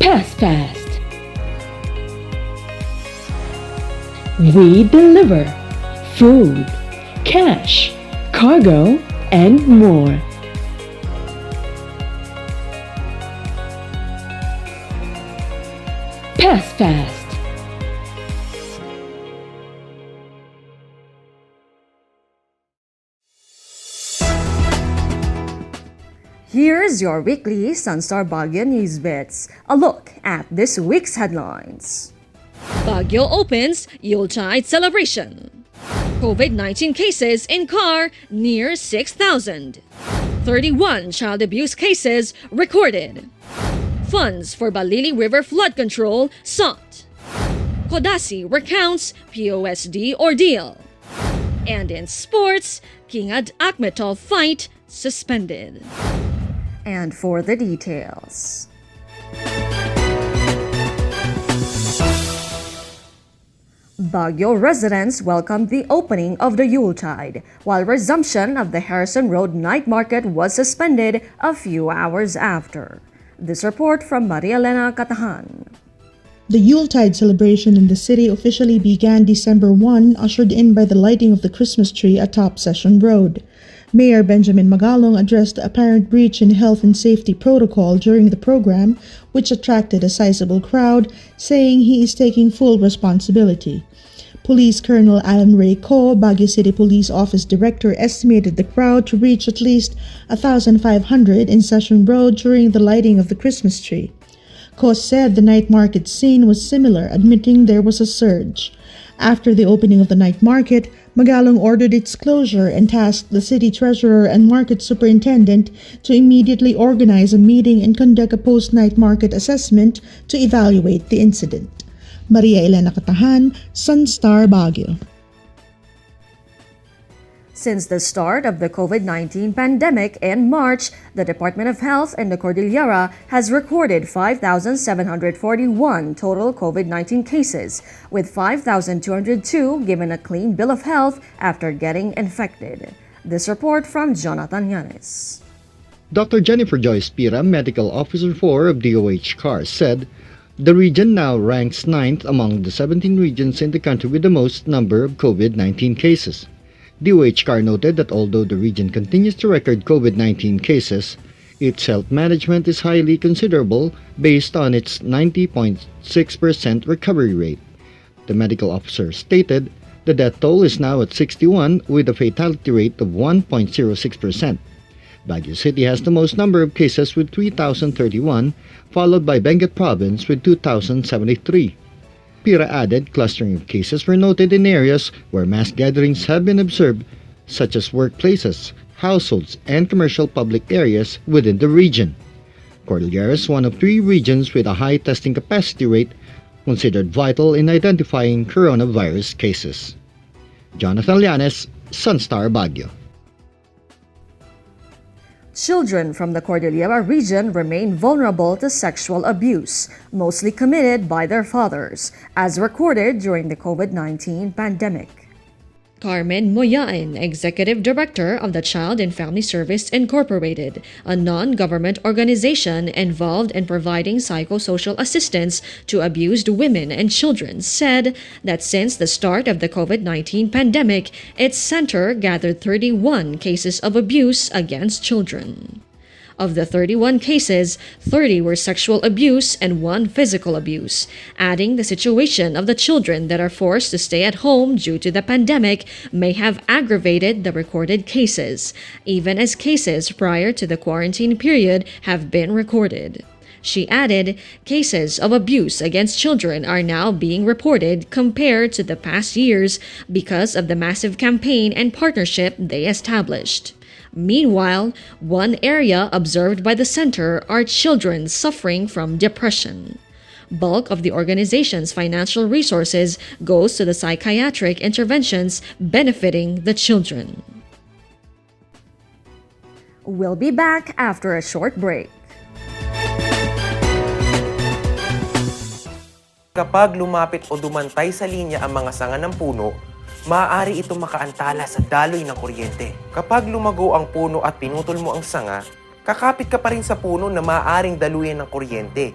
Pass Fast. We deliver food, cash, cargo, and more. Pass Fast. Here's your weekly SunStar Baguio Newsbits. A look at this week's headlines. Baguio opens Yuletide celebration. COVID-19 cases in car near 6,000. 31 child abuse cases recorded. Funds for Balili River flood control sought. Kodasi recounts POSD ordeal. And in sports, Kingad Akhmetov fight suspended. And for the details. Baguio residents welcomed the opening of the Yuletide, while resumption of the Harrison Road night market was suspended a few hours after. This report from Maria Elena Catahan. The Yuletide celebration in the city officially began December 1, ushered in by the lighting of the Christmas tree atop Session Road. Mayor Benjamin Magalong addressed the apparent breach in health and safety protocol during the program, which attracted a sizable crowd, saying he is taking full responsibility. Police Colonel Alan Ray Ko, Baguio City Police Office Director, estimated the crowd to reach at least 1,500 in Session Road during the lighting of the Christmas tree. Ko said the night market scene was similar, admitting there was a surge. After the opening of the night market, Magalong ordered its closure and tasked the city treasurer and market superintendent to immediately organize a meeting and conduct a post-night market assessment to evaluate the incident. Maria Elena Catahan, SunStar Baguio. Since the start of the COVID-19 pandemic in March, the Department of Health in the Cordillera has recorded 5,741 total COVID-19 cases, with 5,202 given a clean bill of health after getting infected. This report from Jonathan Yanes. Dr. Jennifer Joyce Pira, Medical Officer 4 of DOH CAR, said the region now ranks 9th among the 17 regions in the country with the most number of COVID-19 cases. DOH CAR noted that although the region continues to record COVID-19 cases, its health management is highly considerable based on its 90.6% recovery rate. The medical officer stated the death toll is now at 61 with a fatality rate of 1.06%. Baguio City has the most number of cases with 3,031, followed by Benguet Province with 2,073. Pira added clustering of cases were noted in areas where mass gatherings have been observed, such as workplaces, households, and commercial public areas within the region. Cordillera is one of 3 regions with a high testing capacity rate, considered vital in identifying coronavirus cases. Jonathan Llanes, SunStar Baguio. Children from the Cordillera region remain vulnerable to sexual abuse, mostly committed by their fathers, as recorded during the COVID-19 pandemic. Carmen Moyain, Executive Director of the Child and Family Service Incorporated, a non-government organization involved in providing psychosocial assistance to abused women and children, said that since the start of the COVID-19 pandemic, its center gathered 31 cases of abuse against children. Of the 31 cases, 30 were sexual abuse and 1 physical abuse, adding the situation of the children that are forced to stay at home due to the pandemic may have aggravated the recorded cases, even as cases prior to the quarantine period have been recorded. She added, cases of abuse against children are now being reported compared to the past years because of the massive campaign and partnership they established. Meanwhile, one area observed by the center are children suffering from depression. Bulk of the organization's financial resources goes to the psychiatric interventions benefiting the children. We'll be back after a short break. Kapag lumapit o dumantay sa linya ang mga sanga ng puno, maaari itong makaantala sa daloy ng kuryente. Kapag lumago ang puno at pinutol mo ang sanga, kakapit ka pa rin sa puno na maaaring daluyan ng kuryente.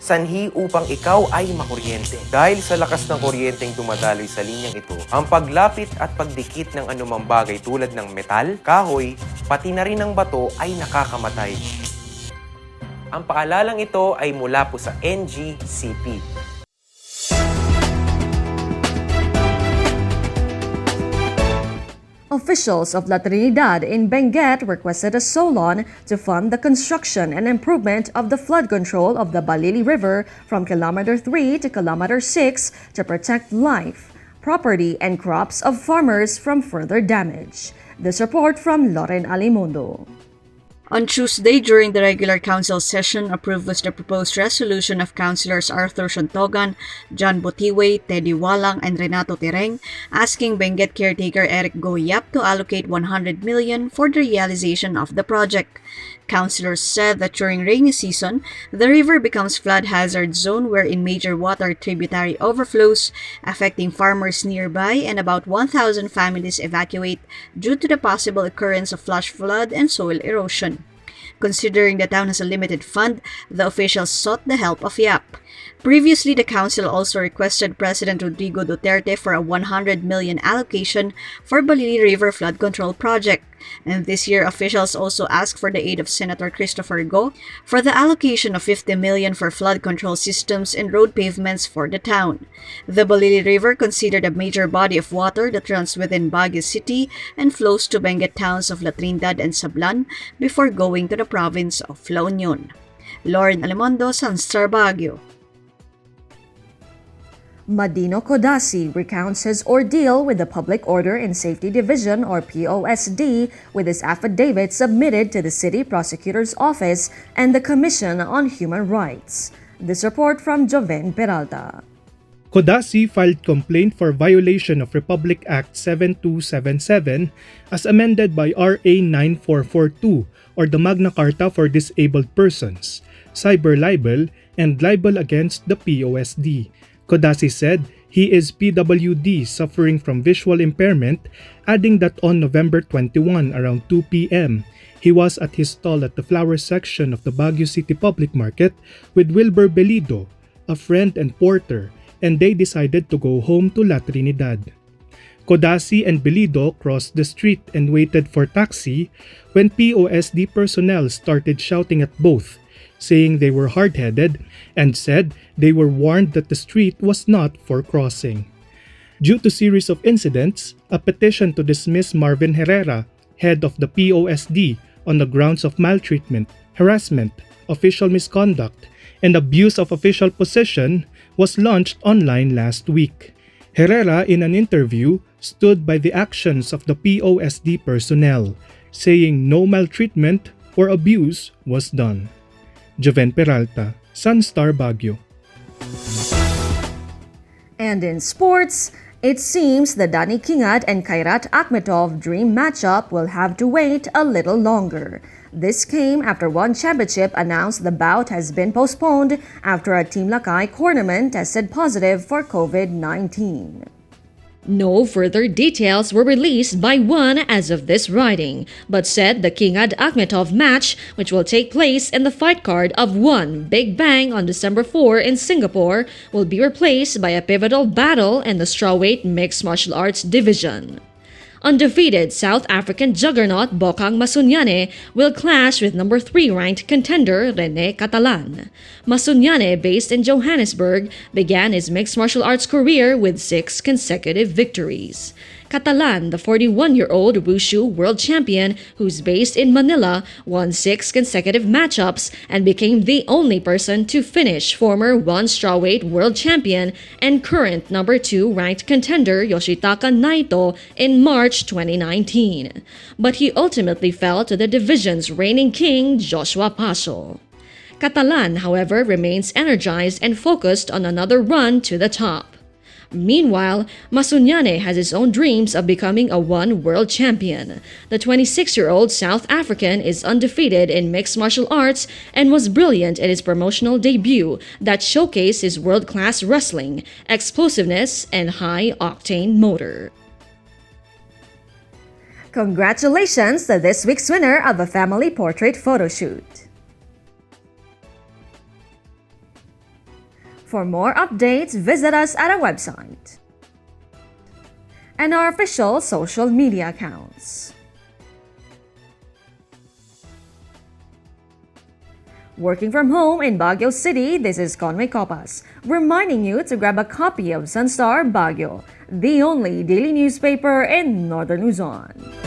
sanhi upang ikaw ay makuryente. Dahil sa lakas ng kuryenteng dumadaloy sa linyang ito, ang paglapit at pagdikit ng anumang bagay tulad ng metal, kahoy, pati na rin ng bato ay nakakamatay. Ang paalalang ito ay mula po sa NGCP. Officials of La Trinidad in Benguet requested a SOLON to fund the construction and improvement of the flood control of the Balili River from Kilometer 3 to Kilometer 6 to protect life, property, and crops of farmers from further damage. This report from Loren Alimundo. On Tuesday, during the regular council session, approved was the proposed resolution of Councilors Arthur Shontogan, John Botiway, Teddy Walang, and Renato Tereng, asking Benguet caretaker Eric Goyap to allocate 100 million for the realization of the project. Councilors said that during rainy season, the river becomes flood hazard zone wherein major water tributary overflows, affecting farmers nearby, and about 1,000 families evacuate due to the possible occurrence of flash flood and soil erosion. Considering the town has a limited fund, the officials sought the help of YAP. Previously, the council also requested President Rodrigo Duterte for a 100 million allocation for Balili River Flood Control Project. And this year, officials also asked for the aid of Senator Christopher Go for the allocation of 50 million for flood control systems and road pavements for the town. The Balili River, considered a major body of water that runs within Baguio City and flows to Benguet towns of La Trinidad and Sablan before going to the province of La Union. Lauren Alimondo, SunStar Baguio. Madino Codasi recounts his ordeal with the Public Order and Safety Division or POSD with his affidavit submitted to the City Prosecutor's Office and the Commission on Human Rights. This report from Joven Peralta. Codasi filed complaint for violation of Republic Act 7277 as amended by RA 9442 or the Magna Carta for Disabled Persons, cyber libel, and libel against the POSD. Codasi said he is PWD suffering from visual impairment, adding that on November 21 around 2 p.m., he was at his stall at the flower section of the Baguio City Public Market with Wilbur Belido, a friend and porter, and they decided to go home to La Trinidad. Codasi and Belido crossed the street and waited for taxi when POSD personnel started shouting at both, saying they were hard-headed and said they were warned that the street was not for crossing. Due to series of incidents, a petition to dismiss Marvin Herrera, head of the POSD, on the grounds of maltreatment, harassment, official misconduct, and abuse of official position was launched online last week. Herrera, in an interview, stood by the actions of the POSD personnel, saying no maltreatment or abuse was done. Joven Peralta, SunStar Baguio. And in sports, it seems the Dani Kingad and Kairat Akhmetov dream matchup will have to wait a little longer. This came after one championship announced the bout has been postponed after a Team Lakay cornerman tested positive for COVID-19. No further details were released by one as of this writing, but said the Kingad Akhmetov match, which will take place in the fight card of one Big Bang on December 4 in Singapore, will be replaced by a pivotal battle in the strawweight mixed martial arts division. Undefeated South African juggernaut Bokang Masunyane will clash with number 3 ranked contender Rene Catalan. Masunyane, based in Johannesburg, began his mixed martial arts career with 6 consecutive victories. Catalan, the 41-year-old Wushu world champion who's based in Manila, won 6 consecutive matchups and became the only person to finish former one strawweight world champion and current number 2 ranked contender Yoshitaka Naito in March 2019. But he ultimately fell to the division's reigning king Joshua Paso. Catalan, however, remains energized and focused on another run to the top. Meanwhile, Masunyane has his own dreams of becoming a one world champion. The 26-year-old South African is undefeated in mixed martial arts and was brilliant in his promotional debut that showcased his world-class wrestling, explosiveness, and high-octane motor. Congratulations to this week's winner of a family portrait photo shoot. For more updates, visit us at our website and our official social media accounts. Working from home in Baguio City, this is Conway Copas, reminding you to grab a copy of SunStar Baguio, the only daily newspaper in Northern Luzon.